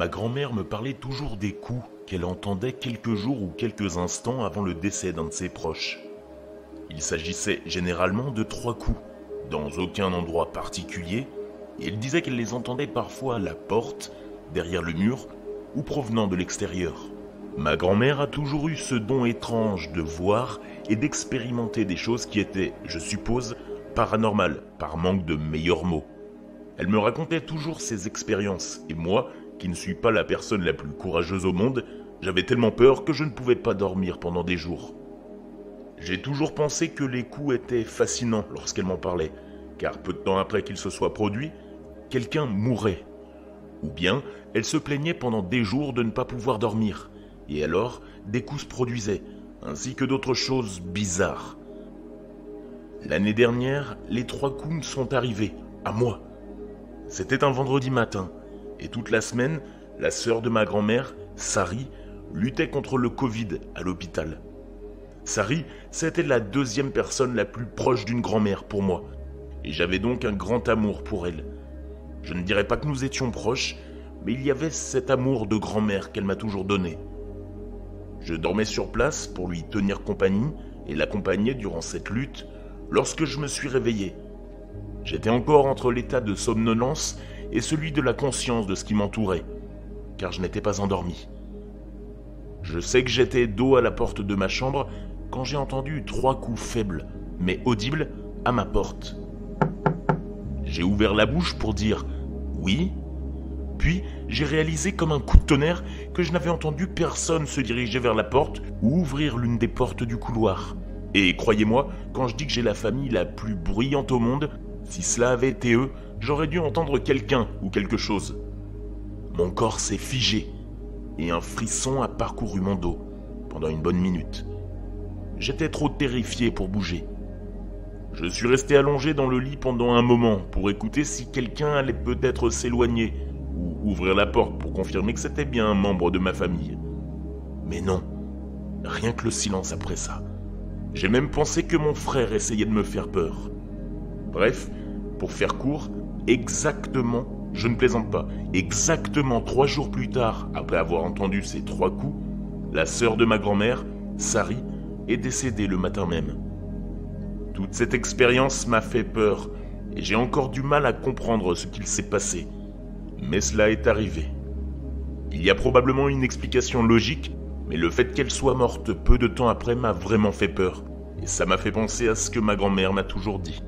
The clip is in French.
Ma grand-mère me parlait toujours des coups qu'elle entendait quelques jours ou quelques instants avant le décès d'un de ses proches. Il s'agissait généralement de 3 coups, dans aucun endroit particulier, et elle disait qu'elle les entendait parfois à la porte, derrière le mur, ou provenant de l'extérieur. Ma grand-mère a toujours eu ce don étrange de voir et d'expérimenter des choses qui étaient, je suppose, paranormales, par manque de meilleurs mots. Elle me racontait toujours ses expériences, et moi, qui ne suis pas la personne la plus courageuse au monde, j'avais tellement peur que je ne pouvais pas dormir pendant des jours. J'ai toujours pensé que les coups étaient fascinants lorsqu'elle m'en parlait, car peu de temps après qu'ils se soient produits, quelqu'un mourait. Ou bien, elle se plaignait pendant des jours de ne pas pouvoir dormir, et alors des coups se produisaient, ainsi que d'autres choses bizarres. L'année dernière, les 3 coups me sont arrivés, à moi. C'était un vendredi matin, et toute la semaine, la sœur de ma grand-mère, Sari, luttait contre le Covid à l'hôpital. Sari, c'était la 2e personne la plus proche d'une grand-mère pour moi, et j'avais donc un grand amour pour elle. Je ne dirais pas que nous étions proches, mais il y avait cet amour de grand-mère qu'elle m'a toujours donné. Je dormais sur place pour lui tenir compagnie et l'accompagner durant cette lutte lorsque je me suis réveillé. J'étais encore entre l'état de somnolence et celui de la conscience de ce qui m'entourait, car je n'étais pas endormi. Je sais que j'étais dos à la porte de ma chambre quand j'ai entendu 3 coups faibles, mais audibles, à ma porte. J'ai ouvert la bouche pour dire « oui », puis j'ai réalisé comme un coup de tonnerre que je n'avais entendu personne se diriger vers la porte ou ouvrir l'une des portes du couloir. Et croyez-moi, quand je dis que j'ai la famille la plus bruyante au monde, si cela avait été eux, j'aurais dû entendre quelqu'un ou quelque chose. Mon corps s'est figé et un frisson a parcouru mon dos pendant une bonne minute. J'étais trop terrifié pour bouger. Je suis resté allongé dans le lit pendant un moment pour écouter si quelqu'un allait peut-être s'éloigner ou ouvrir la porte pour confirmer que c'était bien un membre de ma famille. Mais non, rien que le silence après ça. J'ai même pensé que mon frère essayait de me faire peur. Bref, pour faire court, exactement, je ne plaisante pas, exactement 3 jours plus tard, après avoir entendu ces 3 coups, la sœur de ma grand-mère, Sari, est décédée le matin même. Toute cette expérience m'a fait peur, et j'ai encore du mal à comprendre ce qu'il s'est passé. Mais cela est arrivé. Il y a probablement une explication logique, mais le fait qu'elle soit morte peu de temps après m'a vraiment fait peur, et ça m'a fait penser à ce que ma grand-mère m'a toujours dit.